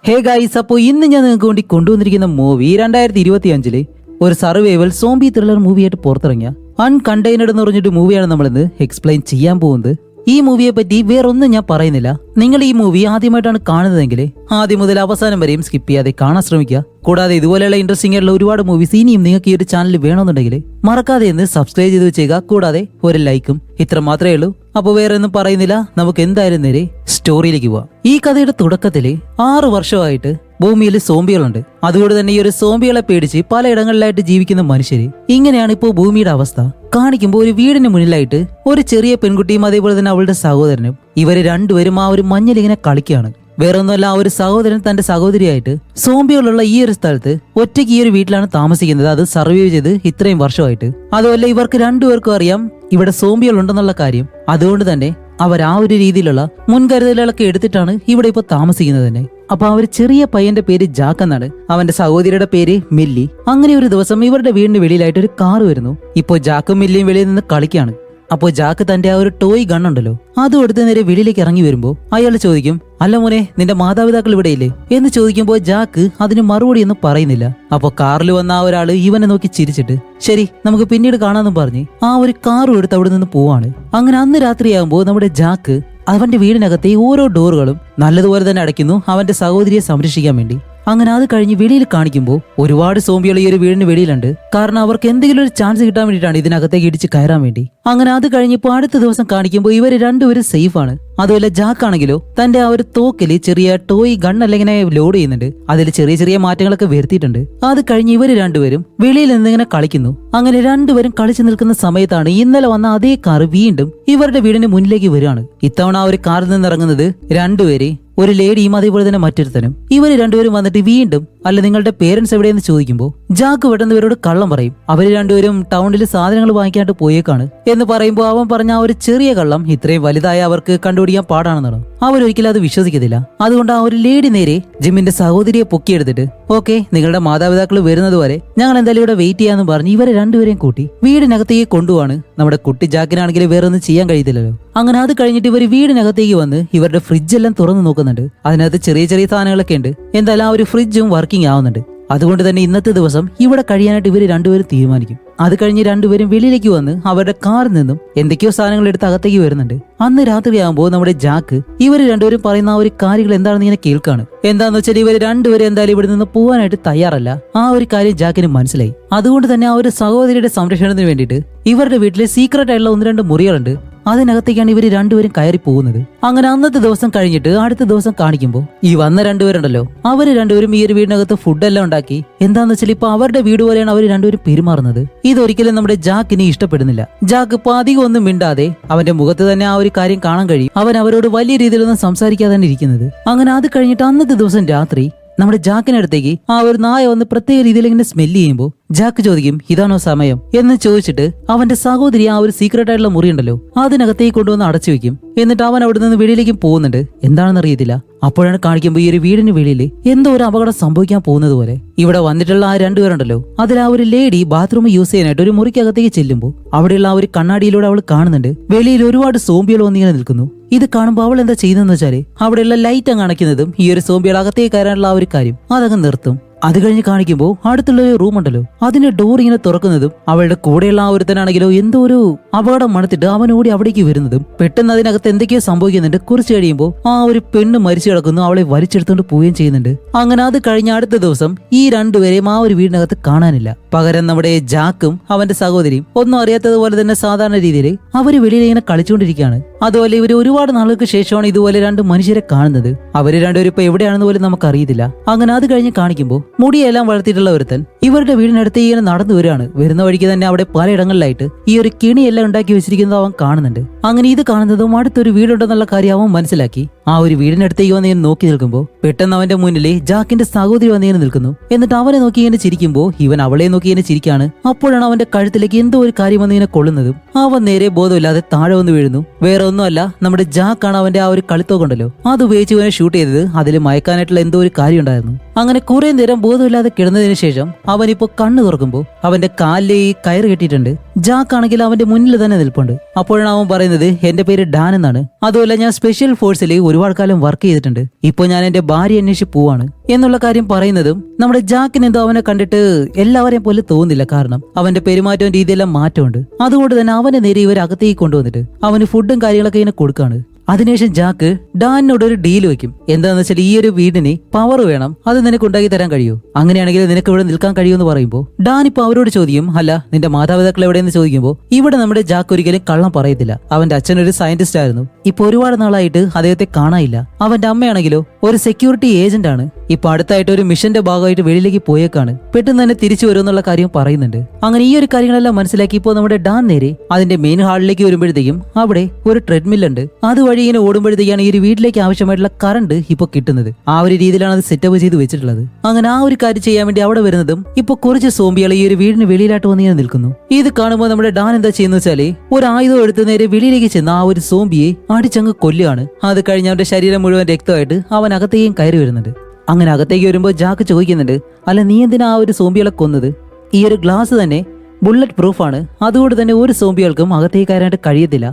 Hey guys, അപ്പോൾ ഇന്ന് ഞാൻ നിങ്ങൾക്ക് വേണ്ടി കൊണ്ടുവന്നിരിക്കുന്ന മൂവി 2025 ഒരു സർവൈവൽ സോംബി ത്രില്ലർ മൂവിയായിട്ട് പുറത്തിറങ്ങിയ അൺകണ്ടെയ്നഡ് എന്ന് പറഞ്ഞിട്ട് മൂവിയാണ് നമ്മളിന്ന് എക്സ്പ്ലെയിൻ ചെയ്യാൻ പോകുന്നത്. ഈ മൂവിയെ പറ്റി വേറൊന്നും ഞാൻ പറയുന്നില്ല. നിങ്ങൾ ഈ മൂവി ആദ്യമായിട്ടാണ് കാണുന്നതെങ്കിൽ ആദ്യം മുതൽ അവസാനം വരെയും സ്കിപ്പ് ചെയ്യാതെ കാണാൻ ശ്രമിക്കുക. കൂടാതെ ഇതുപോലെയുള്ള ഇൻട്രസ്റ്റിംഗ് ആയിട്ടുള്ള ഒരുപാട് മൂവീസ് ഇനിയും നിങ്ങൾക്ക് ഈ ഒരു ചാനൽ വേണമെന്നുണ്ടെങ്കിൽ മറക്കാതെ ഒന്ന് സബ്സ്ക്രൈബ് ചെയ്ത് വെച്ചേക്കുക. കൂടാതെ ഒരു ലൈക്കും. ഇത്ര മാത്രമേ ഉള്ളൂ. അപ്പോൾ വേറെ ഒന്നും പറയുന്നില്ല, നമുക്ക് എന്തായാലും നേരെ സ്റ്റോറിയിലേക്ക് പോവാം. ഈ കഥയുടെ തുടക്കത്തില് 6 വർഷമായിട്ട് ഭൂമിയിൽ സോംബികളുണ്ട്. അതുകൊണ്ട് തന്നെ ഈ ഒരു സോംബികളെ പേടിച്ച് പലയിടങ്ങളിലായിട്ട് ജീവിക്കുന്ന മനുഷ്യര്. ഇങ്ങനെയാണ് ഇപ്പോൾ ഭൂമിയുടെ അവസ്ഥ. കാണിക്കുമ്പോൾ ഒരു വീടിന് മുന്നിലായിട്ട് ഒരു ചെറിയ പെൺകുട്ടിയും അതേപോലെ തന്നെ അവളുടെ സഹോദരനും, ഇവര് രണ്ടുപേരും ആ ഒരു മഞ്ഞിലിങ്ങനെ കളിക്കുകയാണ്. വേറൊന്നുമല്ല, ആ ഒരു സഹോദരൻ തന്റെ സഹോദരിയായിട്ട് സോംബികളുള്ള ഈ ഒരു സ്ഥലത്ത് ഒറ്റയ്ക്ക് ഈ ഒരു വീട്ടിലാണ് താമസിക്കുന്നത്. അത് സർവൈവ് ചെയ്ത് ഇത്രയും വർഷമായിട്ട്. അതുമല്ല, ഇവർക്ക് രണ്ടുപേർക്കും അറിയാം ഇവിടെ സോംബികൾ ഉണ്ടെന്നുള്ള കാര്യം. അതുകൊണ്ട് തന്നെ അവർ ആ ഒരു രീതിയിലുള്ള മുൻകരുതലുകളൊക്കെ എടുത്തിട്ടാണ് ഇവിടെ ഇപ്പൊ താമസിക്കുന്നത് തന്നെ. അപ്പൊ ആ ഒരു ചെറിയ പയ്യന്റെ പേര് ജാക്ക് എന്നാണ്, അവന്റെ സഹോദരിയുടെ പേര് മില്ലി. അങ്ങനെ ഒരു ദിവസം ഇവരുടെ വീടിന് വെളിയിലായിട്ട് ഒരു കാറ് വരുന്നു. ഇപ്പോ ജാക്കും മില്ലിയും വെളിയിൽ നിന്ന് കളിക്കാണ്. അപ്പോൾ ജാക്ക് തന്റെ ആ ഒരു ടോയ് ഗണ്ണുണ്ടല്ലോ അതും എടുത്ത് നേരെ വെളിയിലേക്ക് ഇറങ്ങി വരുമ്പോ അയാൾ ചോദിക്കും, അല്ല മോനെ, നിന്റെ മാതാപിതാക്കൾ ഇവിടെയില്ലേ എന്ന് ചോദിക്കുമ്പോൾ ജാക്ക് അതിന് മറുപടി ഒന്നും പറയുന്നില്ല. അപ്പൊ കാറിൽ വന്ന ആ ഒരാള് ഇവനെ നോക്കി ചിരിച്ചിട്ട് ശരി നമുക്ക് പിന്നീട് കാണാമെന്നും പറഞ്ഞ് ആ ഒരു കാറും എടുത്ത് അവിടെ നിന്ന് പോവാണ്. അങ്ങനെ അന്ന് രാത്രിയാകുമ്പോൾ നമ്മുടെ ജാക്ക് അവന്റെ വീടിനകത്തെ ഓരോ ഡോറുകളും നല്ലതുപോലെ തന്നെ അടയ്ക്കുന്നു, അവന്റെ സഹോദരിയെ സംരക്ഷിക്കാൻ വേണ്ടി. അങ്ങനെ അത് കഴിഞ്ഞ് വെളിയിൽ കാണിക്കുമ്പോൾ ഒരുപാട് സോംബികൾ ഈ ഒരു വീടിന് വെളിയിലുണ്ട്. കാരണം അവർക്ക് എന്തെങ്കിലും ഒരു ചാൻസ് കിട്ടാൻ വേണ്ടിയിട്ടാണ് ഇതിനകത്തേക്ക് ഇടിച്ച് കയറാൻ വേണ്ടി. അങ്ങനെ അത് കഴിഞ്ഞപ്പോൾ അടുത്ത ദിവസം കാണിക്കുമ്പോൾ ഇവര് രണ്ടുപേരും സേഫ് ആണ്. അതുപോലെ ജാക്ക് ആണെങ്കിലോ തന്റെ ആ ഒരു തോക്കില് ചെറിയ ടോയ് ഗണ്ണല്ല ഇങ്ങനെ ലോഡ് ചെയ്യുന്നുണ്ട്. അതിൽ ചെറിയ ചെറിയ മാറ്റങ്ങളൊക്കെ വരുത്തിയിട്ടുണ്ട്. അത് കഴിഞ്ഞ് ഇവര് രണ്ടുപേരും വെളിയിൽ നിന്നിങ്ങനെ കളിക്കുന്നു. അങ്ങനെ രണ്ടുപേരും കളിച്ചു നിൽക്കുന്ന സമയത്താണ് ഇന്നലെ വന്ന അതേ കാർ വീണ്ടും ഇവരുടെ വീടിന് മുന്നിലേക്ക് വരികയാണ്. ഇത്തവണ ആ ഒരു കാറിൽ നിന്ന് ഇറങ്ങുന്നത് രണ്ടുപേരെ, ഒരു ലേഡിയും അതേപോലെ തന്നെ മറ്റൊരുത്തനും. ഇവര് രണ്ടുപേരും വന്നിട്ട് വീണ്ടും അല്ല നിങ്ങളുടെ പേരൻസ് എവിടെയെന്ന് ചോദിക്കുമ്പോൾ ജാക്ക് പെട്ടെന്ന് ഇവരോട് കള്ളം പറയും. അവര് രണ്ടുപേരും ടൗണിൽ സാധനങ്ങൾ വാങ്ങിക്കാനായിട്ട് പോയേക്കാണ് എന്ന് പറയുമ്പോൾ അവൻ പറഞ്ഞ ആ ഒരു ചെറിയ കള്ളം ഇത്രയും വലുതായ അവർക്ക് കണ്ടുപിടിക്കാൻ പാടാണെന്നാണ്. അവരൊരിക്കലും അത് വിശ്വസിക്കത്തില്ല. അതുകൊണ്ട് ആ ഒരു ലേഡി നേരെ ജിമ്മിന്റെ സഹോദരിയെ പൊക്കിയെടുത്തിട്ട് ഓക്കെ നിങ്ങളുടെ മാതാപിതാക്കൾ വരുന്നത് വരെ ഞങ്ങൾ എന്തായാലും ഇവിടെ വെയിറ്റ് ചെയ്യാന്ന് പറഞ്ഞ് ഇവരെ രണ്ടുപേരെയും കൂട്ടി വീടിനകത്തേക്ക് കൊണ്ടുപോവാണ്. നമ്മുടെ കുട്ടി ജാക്കിനാണെങ്കിൽ വേറെ ഒന്നും ചെയ്യാൻ കഴിയത്തില്ലല്ലോ. അങ്ങനെ അത് കഴിഞ്ഞിട്ട് ഇവർ വീടിനകത്തേക്ക് വന്ന് ഇവരുടെ ഫ്രിഡ്ജെല്ലാം തുറന്നു നോക്കുന്നുണ്ട്. അതിനകത്ത് ചെറിയ ചെറിയ സാധനങ്ങളൊക്കെ ഉണ്ട്. എന്തായാലും ആ ഒരു ഫ്രിഡ്ജും വർക്കിംഗ് ആവുന്നുണ്ട്. അതുകൊണ്ട് തന്നെ ഇന്നത്തെ ദിവസം ഇവിടെ കഴിയാനായിട്ട് ഇവര് രണ്ടുപേരും തീരുമാനിക്കും. അത് കഴിഞ്ഞ് രണ്ടുപേരും വെളിയിലേക്ക് വന്ന് അവരുടെ കാറിൽ നിന്നും എന്തൊക്കെയോ സാധനങ്ങൾ എടുത്ത് അകത്തേക്ക് വരുന്നുണ്ട്. അന്ന് രാത്രിയാകുമ്പോൾ നമ്മുടെ ജാക്ക് ഇവര് രണ്ടുപേരും പറയുന്ന ആ ഒരു കാര്യങ്ങൾ എന്താണെന്ന് ഇങ്ങനെ കേൾക്കാണ്. എന്താന്ന് വെച്ചാൽ ഇവര് രണ്ടുപേരും എന്തായാലും ഇവിടെ നിന്ന് പോകാനായിട്ട് തയ്യാറല്ല. ആ ഒരു കാര്യം ജാക്കിന് മനസ്സിലായി. അതുകൊണ്ട് തന്നെ ആ ഒരു സഹോദരിയുടെ സംരക്ഷണത്തിന് വേണ്ടിയിട്ട് ഇവരുടെ വീട്ടിലെ സീക്രട്ട് ആയിട്ടുള്ള 1-2 മുറികളുണ്ട്. അതിനകത്തേക്കാണ് ഇവര് രണ്ടുപേരും കയറി പോകുന്നത്. അങ്ങനെ അന്നത്തെ ദിവസം കഴിഞ്ഞിട്ട് അടുത്ത ദിവസം കാണിക്കുമ്പോൾ ഈ വന്ന രണ്ടുപേരുണ്ടല്ലോ അവര് രണ്ടുപേരും ഈ ഒരു വീടിനകത്ത് ഫുഡെല്ലാം ഉണ്ടാക്കി. എന്താന്ന് വെച്ചാൽ ഇപ്പൊ അവരുടെ വീട് പോലെയാണ് അവര് രണ്ടുപേരും പെരുമാറുന്നത്. ഇതൊരിക്കലും നമ്മുടെ ജാക്കിനെ ഇഷ്ടപ്പെടുന്നില്ല. ജാക്ക് ഇപ്പൊ അധികം ഒന്നും മിണ്ടാതെ അവന്റെ മുഖത്ത് തന്നെ ആ ഒരു കാര്യം കാണാൻ കഴിയും. അവൻ അവരോട് വലിയ രീതിയിലൊന്നും സംസാരിക്കാതെ തന്നെ ഇരിക്കുന്നത്. അങ്ങനെ അത് കഴിഞ്ഞിട്ട് അന്നത്തെ ദിവസം രാത്രി നമ്മുടെ ജാക്കിനടുത്തേക്ക് ആ ഒരു നായ വന്ന് പ്രത്യേക രീതിയിൽ ഇങ്ങനെ സ്മെല്ല് ചെയ്യുമ്പോൾ ജാക്ക് ചോദിക്കും ഇതാണോ സമയം എന്ന് ചോദിച്ചിട്ട് അവന്റെ സഹോദരി ആ ഒരു സീക്രട്ട് ആയിട്ടുള്ള മുറി ഉണ്ടല്ലോ അതിനകത്തേക്ക് കൊണ്ടുവന്ന് അടച്ചു വെക്കും. എന്നിട്ട് അവൻ അവിടെ നിന്ന് വെളിയിലേക്ക് പോകുന്നുണ്ട്. എന്താണെന്ന് അറിയത്തില്ല. അപ്പോഴാണ് കാണിക്കുമ്പോൾ ഈ ഒരു വീടിന് വെളിയിൽ എന്തോ ഒരു അപകടം സംഭവിക്കാൻ പോകുന്നത് പോലെ. ഇവിടെ വന്നിട്ടുള്ള ആ രണ്ടുപേരുണ്ടല്ലോ അതിൽ ആ ഒരു ലേഡി ബാത്റൂം യൂസ് ചെയ്യാനായിട്ട് ഒരു മുറിക്കകത്തേക്ക് ചെല്ലുമ്പോൾ അവിടെയുള്ള ആ ഒരു കണ്ണാടിയിലൂടെ അവൾ കാണുന്നുണ്ട് വെളിയിൽ ഒരുപാട് സോംബികൾ വന്നിങ്ങനെ നിൽക്കുന്നു. ഇത് കാണുമ്പോൾ അവൾ എന്താ ചെയ്യുന്നതെന്ന് വെച്ചാല് അവിടെയുള്ള ലൈറ്റ് അങ്ങ് അണയ്ക്കുന്നതും ഈ ഒരു സോംബികൾ അകത്തേക്ക് കയറാനുള്ള ആ ഒരു കാര്യം അതങ്ങ് നിർത്തും. അത് കഴിഞ്ഞ് കാണിക്കുമ്പോൾ അടുത്തുള്ള ഒരു റൂം ഉണ്ടല്ലോ അതിന്റെ ഡോർ ഇങ്ങനെ തുറക്കുന്നതും അവളുടെ കൂടെയുള്ള ആ ഒരുത്തനാണെങ്കിലോ എന്തോ ഒരു അപകടം മണത്തിട്ട് അവൻ ഓടി അവിടേക്ക് വരുന്നതും പെട്ടെന്ന് അതിനകത്ത് എന്തൊക്കെയോ സംഭവിക്കുന്നുണ്ട്. കുറച്ച് കഴിയുമ്പോൾ ആ ഒരു പെണ്ണ് മരിച്ചു കിടക്കുന്നു. അവളെ വലിച്ചെടുത്തോണ്ട് പോവുകയും ചെയ്യുന്നുണ്ട്. അങ്ങനെ അത് കഴിഞ്ഞ അടുത്ത ദിവസം ഈ രണ്ടുപേരെയും ആ ഒരു വീടിനകത്ത് കാണാനില്ല. പകരം നമ്മുടെ ജാക്കും അവന്റെ സഹോദരിയും ഒന്നും അറിയാത്തതുപോലെ തന്നെ സാധാരണ രീതിയിൽ അവര് വെളിയിൽ ഇങ്ങനെ കളിച്ചുകൊണ്ടിരിക്കുകയാണ്. അതുപോലെ ഇവര് ഒരുപാട് നാളുകൾക്ക് ശേഷമാണ് ഇതുപോലെ 2 മനുഷ്യരെ കാണുന്നത്. അവര് രണ്ടുപേരും ഇപ്പൊ എവിടെയാണെന്ന് പോലും നമുക്ക് അറിയത്തില്ല. അങ്ങനെ അത് കഴിഞ്ഞ് കാണിക്കുമ്പോൾ മുടിയെല്ലാം വളർത്തിയിട്ടുള്ള ഒരുത്തൻ ഇവരുടെ വീടിനടുത്ത് ഇങ്ങനെ നടന്നു വരികയാണ്. വരുന്ന വഴിക്ക് തന്നെ അവിടെ പലയിടങ്ങളിലായിട്ട് ഈ ഒരു കെണിയെല്ലാം ഉണ്ടാക്കി വെച്ചിരിക്കുന്നത് അവൻ കാണുന്നുണ്ട്. അങ്ങനെ ഇത് കാണുന്നതും അടുത്തൊരു വീടുണ്ടെന്നുള്ള കാര്യം അവൻ മനസ്സിലാക്കി ആ ഒരു വീടിനടുത്തേക്ക് വന്ന് ഇങ്ങനെ നോക്കി നിൽക്കുമ്പോൾ പെട്ടെന്ന് അവന്റെ മുന്നിൽ ജാക്കിന്റെ സഹോദരി വന്ന് ഇങ്ങനെ നിൽക്കുന്നു. എന്നിട്ട് അവനെ നോക്കി ഇങ്ങനെ ചിരിക്കുമ്പോൾ ഇവൻ അവളെ നോക്കി ഇങ്ങനെ ചിരിക്കാണ്. അപ്പോഴാണ് അവന്റെ കഴുത്തിലേക്ക് എന്തോ ഒരു കാര്യം വന്ന് ഇങ്ങനെ കൊള്ളുന്നതും അവൻ നേരെ ബോധമില്ലാതെ താഴെ വന്ന് വീഴുന്നു. വേറെ ഒന്നുമല്ല, നമ്മുടെ ജാക്കാണ് അവന്റെ ആ ഒരു കളിത്തോക്കുണ്ടല്ലോ അത് ഉപയോഗിച്ച് ഇവനെ ഷൂട്ട് ചെയ്തത്. അതിൽ മയക്കാനായിട്ടുള്ള എന്തോ ഒരു കാര്യം ഉണ്ടായിരുന്നു. അങ്ങനെ കുറെ നേരം ബോധമില്ലാതെ കിടന്നതിന് ശേഷം അവനിപ്പോ കണ്ണു തുറക്കുമ്പോൾ അവന്റെ കാലിൽ ഈ കയറ് കെട്ടിയിട്ടുണ്ട്. ജാക്ക് ആണെങ്കിൽ അവന്റെ മുന്നിൽ തന്നെ നിൽപ്പുണ്ട്. അപ്പോഴാണ് അവൻ പറയുന്നത്, എന്റെ പേര് ഡാൻ എന്നാണ്, അതുമല്ല ഞാൻ സ്പെഷ്യൽ ഫോഴ്സിൽ ഒരുപാട് കാലം വർക്ക് ചെയ്തിട്ടുണ്ട്, ഇപ്പൊ ഞാൻ എന്റെ ഭാര്യ അന്വേഷിച്ച് പോവാണ് എന്നുള്ള കാര്യം പറയുന്നതും നമ്മുടെ ജാക്കിന് എന്തോ അവനെ കണ്ടിട്ട് എല്ലാവരെയും പോലെ തോന്നുന്നില്ല. കാരണം അവന്റെ പെരുമാറ്റവും രീതിയെല്ലാം മാറ്റമുണ്ട്. അതുകൊണ്ട് തന്നെ അവനെ നേരെ ഇവർ അകത്തേക്ക് കൊണ്ടുവന്നിട്ട് അവന് ഫുഡും കാര്യങ്ങളൊക്കെ ഇങ്ങനെ കൊടുക്കാണ്. അതിനുശേഷം ജാക്ക് ഡാനിനോട് ഒരു ഡീൽ വെക്കും. എന്താണെന്ന് വെച്ചാൽ ഈ ഒരു വീടിന് പവർ വേണം, അത് നിനക്ക് ഉണ്ടാക്കി തരാൻ കഴിയൂ, അങ്ങനെയാണെങ്കിൽ നിനക്ക് ഇവിടെ നിൽക്കാൻ കഴിയുമെന്ന് പറയുമ്പോൾ ഡാൻ ഇപ്പൊ അവരോട് ചോദിക്കും, അല്ല നിന്റെ മാതാപിതാക്കൾ എവിടെയെന്ന് ചോദിക്കുമ്പോൾ ഇവിടെ നമ്മുടെ ജാക്ക് ഒരിക്കലും കള്ളം പറയത്തില്ല. അവന്റെ അച്ഛൻ ഒരു സയന്റിസ്റ്റ് ആയിരുന്നു, ഇപ്പൊ ഒരുപാട് നാളായിട്ട് അദ്ദേഹത്തെ കാണാനില്ല. അവന്റെ അമ്മയാണെങ്കിലോ ഒരു സെക്യൂരിറ്റി ഏജന്റ് ആണ്, ഇപ്പൊ അടുത്തായിട്ട് ഒരു മിഷന്റെ ഭാഗമായിട്ട് വെളിയിലേക്ക് പോയേക്കാണ്, പെട്ടെന്ന് തന്നെ തിരിച്ചു വരുമെന്നുള്ള കാര്യം പറയുന്നുണ്ട്. അങ്ങനെ ഈ ഒരു കാര്യങ്ങളെല്ലാം മനസ്സിലാക്കി ഇപ്പോൾ നമ്മുടെ ഡാൻ നേരെ അതിന്റെ മെയിൻ ഹാളിലേക്ക് വരുമ്പോഴത്തേക്കും അവിടെ ഒരു ട്രെഡ്മില്ലുണ്ട്. അതുവഴി ഇങ്ങനെ ഓടുമ്പോഴത്തേക്കാണ് ഈ ഒരു വീട്ടിലേക്ക് ആവശ്യമായിട്ടുള്ള കറണ്ട് ഇപ്പൊ കിട്ടുന്നത്. ആ ഒരു രീതിയിലാണ് അത് സെറ്റപ്പ് ചെയ്ത് വെച്ചിട്ടുള്ളത്. അങ്ങനെ ആ ഒരു കാര്യം ചെയ്യാൻ വേണ്ടി അവിടെ വരുന്നതും ഇപ്പൊ കുറച്ച് സോംബികൾ ഈ ഒരു വീടിന് വെളിയിലായിട്ട് വന്ന് ഇങ്ങനെ നിൽക്കുന്നു. ഇത് കാണുമ്പോൾ നമ്മുടെ ഡാൻ എന്താ ചെയ്യുന്ന വെച്ചാല് ഒരു ആയുധം എടുത്ത് നേരെ വെളിയിലേക്ക് ചെന്ന് ആ ഒരു സോംബിയെ അടിച്ചങ്ങ് കൊല്ലുകയാണ്. അത് കഴിഞ്ഞ് അവന്റെ ശരീരം മുഴുവൻ രക്തമായിട്ട് അവൻ അകത്തേക്കും കയറി വരുന്നുണ്ട്. അങ്ങനെ അകത്തേക്ക് വരുമ്പോൾ ജാക്ക് ചോദിക്കുന്നുണ്ട്, അല്ല നീ എന്തിനാ ആ ഒരു സോംബികളെ കൊന്നത്? ഈ ഒരു ഗ്ലാസ് തന്നെ ബുള്ളറ്റ് പ്രൂഫാണ്, അതുകൊണ്ട് തന്നെ ഒരു സോംബികൾക്കും അകത്തേക്ക് കയറാനായിട്ട് കഴിയത്തില്ല.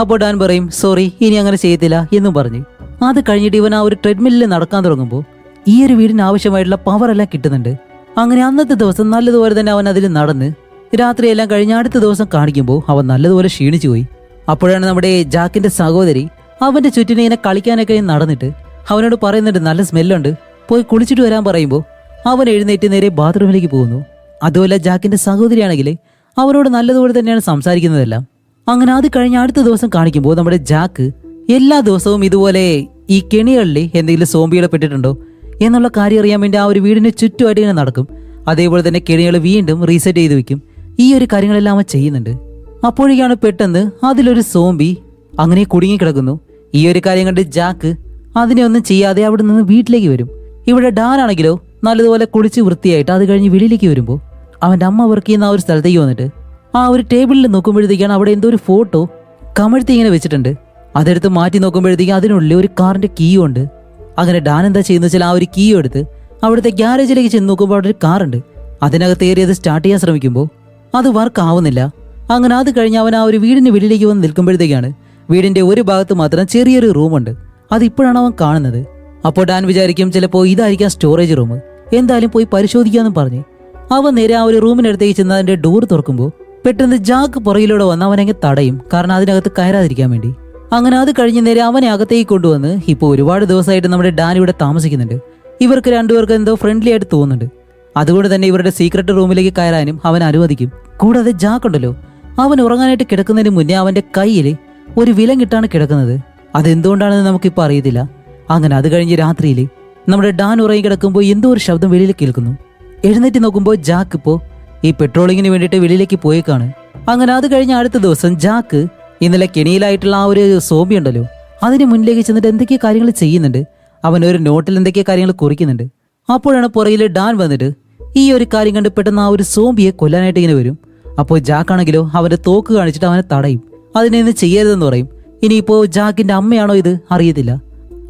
അപ്പോൾ ഡാൻ പറയും, സോറി ഇനി അങ്ങനെ ചെയ്യത്തില്ല എന്നും പറഞ്ഞ് അത് കഴിഞ്ഞിട്ട് ഇവൻ ആ ഒരു ട്രെഡ്മില്ലിൽ നടക്കാൻ തുടങ്ങുമ്പോൾ ഈ ഒരു വീടിന് ആവശ്യമായിട്ടുള്ള പവർ എല്ലാം കിട്ടുന്നുണ്ട്. അങ്ങനെ അന്നത്തെ ദിവസം നല്ലതുപോലെ തന്നെ അവൻ അതിൽ നടന്ന് രാത്രിയെല്ലാം കഴിഞ്ഞ് അടുത്ത ദിവസം കാണിക്കുമ്പോൾ അവൻ നല്ലതുപോലെ ക്ഷീണിച്ചു പോയി. അപ്പോഴാണ് നമ്മുടെ ജാക്കിന്റെ സഹോദരി അവന്റെ ചുറ്റിനെ ഇങ്ങനെ കളിക്കാനൊക്കെ നടന്നിട്ട് അവനോട് പറയുന്നുണ്ട്, നല്ല സ്മെല്ലുണ്ട്, പോയി കുളിച്ചിട്ട് വരാൻ പറയുമ്പോൾ അവൻ എഴുന്നേറ്റ് നേരെ ബാത്റൂമിലേക്ക് പോകുന്നു. അതുമല്ല ജാക്കിന്റെ സഹോദരിയാണെങ്കിൽ അവനോട് നല്ലതുപോലെ തന്നെയാണ് സംസാരിക്കുന്നതെല്ലാം. അങ്ങനെ അത് കഴിഞ്ഞ് അടുത്ത ദിവസം കാണിക്കുമ്പോൾ നമ്മുടെ ജാക്ക് എല്ലാ ദിവസവും ഇതുപോലെ ഈ കെണികളിൽ എന്തെങ്കിലും സോംബികളെ പെട്ടിട്ടുണ്ടോ എന്നുള്ള കാര്യം അറിയാൻ വേണ്ടി ആ ഒരു വീടിന് ചുറ്റുമായിട്ട് ഇങ്ങനെ നടക്കും. അതേപോലെ തന്നെ കെണികൾ വീണ്ടും റീസെറ്റ് ചെയ്ത് വെക്കും. ഈ ഒരു കാര്യങ്ങളെല്ലാം അവൻ ചെയ്യുന്നുണ്ട്. അപ്പോഴേക്കാണ് പെട്ടെന്ന് അതിലൊരു സോംബി അങ്ങനെ കുടുങ്ങിക്കിടക്കുന്നു. ഈ ഒരു കാര്യം കണ്ട് ജാക്ക് അതിനെ ഒന്നും ചെയ്യാതെ അവിടെ നിന്ന് വീട്ടിലേക്ക് വരും. ഇവിടെ ഡാൻ ആണെങ്കിലോ നല്ലതുപോലെ കുളിച്ച് വൃത്തിയായിട്ട് അത് കഴിഞ്ഞ് വെളിയിലേക്ക് വരുമ്പോൾ അവന്റെ അമ്മ വർക്ക് ചെയ്യുന്ന ആ ഒരു സ്ഥലത്തേക്ക് വന്നിട്ട് ആ ഒരു ടേബിളിൽ നോക്കുമ്പോഴത്തേക്കാണ് അവിടെ എന്തോ ഒരു ഫോട്ടോ കമഴ്ത്തി ഇങ്ങനെ വെച്ചിട്ടുണ്ട്. അതെടുത്ത് മാറ്റി നോക്കുമ്പോഴത്തേക്കും അതിനുള്ളിൽ ഒരു കാറിന്റെ കീയും ഉണ്ട്. അങ്ങനെ ഡാൻ എന്താ ചെയ്യുന്ന വെച്ചാൽ ആ ഒരു കീ എടുത്ത് അവിടുത്തെ ഗ്യാരേജിലേക്ക് ചെന്ന് നോക്കുമ്പോൾ അവിടെ ഒരു കാറുണ്ട്. അതിനകത്ത് ഏറി അത് സ്റ്റാർട്ട് ചെയ്യാൻ ശ്രമിക്കുമ്പോൾ അത് വർക്ക് ആവുന്നില്ല. അങ്ങനെ അത് കഴിഞ്ഞ് അവൻ ആ ഒരു വീടിന് വെളിയിലേക്ക് വന്ന് നിൽക്കുമ്പോഴത്തേക്കാണ് വീടിന്റെ ഒരു ഭാഗത്ത് മാത്രം ചെറിയൊരു റൂമുണ്ട്. അതിപ്പോഴാണ് അവൻ കാണുന്നത്. അപ്പോൾ ഡാൻ വിചാരിക്കും ചിലപ്പോൾ ഇതായിരിക്കാം സ്റ്റോറേജ് റൂം, എന്തായാലും പോയി പരിശോധിക്കാമെന്നും പറഞ്ഞ് അവൻ നേരെ ആ ഒരു റൂമിനടുത്തേക്ക് ചെന്ന് അതിന്റെ ഡോർ തുറക്കുമ്പോൾ പെട്ടെന്ന് ജാക്ക് പുറകിലൂടെ വന്ന് അവനങ്ങ് തടയും, കാരണം അതിനകത്ത് കയറാതിരിക്കാൻ വേണ്ടി. അങ്ങനെ അത് കഴിഞ്ഞ് നേരെ അവനെ അകത്തേക്ക് കൊണ്ടുവന്ന് ഇപ്പോൾ ഒരുപാട് ദിവസമായിട്ട് നമ്മുടെ ഡാൻ ഇവിടെ താമസിക്കുന്നുണ്ട്. ഇവർക്ക് രണ്ടുപേർക്ക് എന്തോ ഫ്രണ്ട്ലി ആയിട്ട് തോന്നുന്നുണ്ട്. അതുകൊണ്ട് തന്നെ ഇവരുടെ സീക്രട്ട് റൂമിലേക്ക് കയറാനും അവൻ അനുവദിക്കും. കൂടാതെ ജാക്ക് ഉണ്ടല്ലോ, അവൻ ഉറങ്ങാനായിട്ട് കിടക്കുന്നതിന് മുന്നേ അവന്റെ കയ്യിൽ ഒരു വിലം കിട്ടാണ് കിടക്കുന്നത്. അതെന്തുകൊണ്ടാണെന്ന് നമുക്കിപ്പോൾ അറിയത്തില്ല. അങ്ങനെ അത് കഴിഞ്ഞ് രാത്രിയിൽ നമ്മുടെ ഡാൻ ഉറങ്ങി കിടക്കുമ്പോൾ എന്തോ ഒരു ശബ്ദം വെളിയിൽ കേൾക്കുന്നു. എഴുന്നേറ്റ് നോക്കുമ്പോൾ ജാക്ക് ഇപ്പോൾ ഈ പെട്രോളിങ്ങിന് വേണ്ടിയിട്ട് വെളിയിലേക്ക് പോയേക്കാണ്. അങ്ങനെ അത് കഴിഞ്ഞ അടുത്ത ദിവസം ജാക്ക് ഇന്നലെ കെണിയിലായിട്ടുള്ള ആ ഒരു സോംബി ഉണ്ടല്ലോ അതിന് മുന്നിലേക്ക് ചെന്നിട്ട് എന്തൊക്കെയോ കാര്യങ്ങൾ ചെയ്യുന്നുണ്ട്. അവൻ ഒരു നോട്ടിൽ എന്തൊക്കെയോ കാര്യങ്ങൾ കുറിക്കുന്നുണ്ട്. അപ്പോഴാണ് പുറകിൽ ഡാൻ വന്നിട്ട് ഈ ഒരു കാര്യം കണ്ട് പെട്ടെന്ന് ആ ഒരു സോംബിയെ കൊല്ലാനായിട്ട് ഇങ്ങനെ വരും. അപ്പോൾ ജാക്കാണെങ്കിലോ അവന്റെ തോക്ക് കാണിച്ചിട്ട് അവനെ തടയും. അതിനെ ഇന്ന് ചെയ്യരുതെന്ന് പറയും. ഇനിയിപ്പോ ജാക്കിന്റെ അമ്മയാണോ ഇത് അറിയത്തില്ല.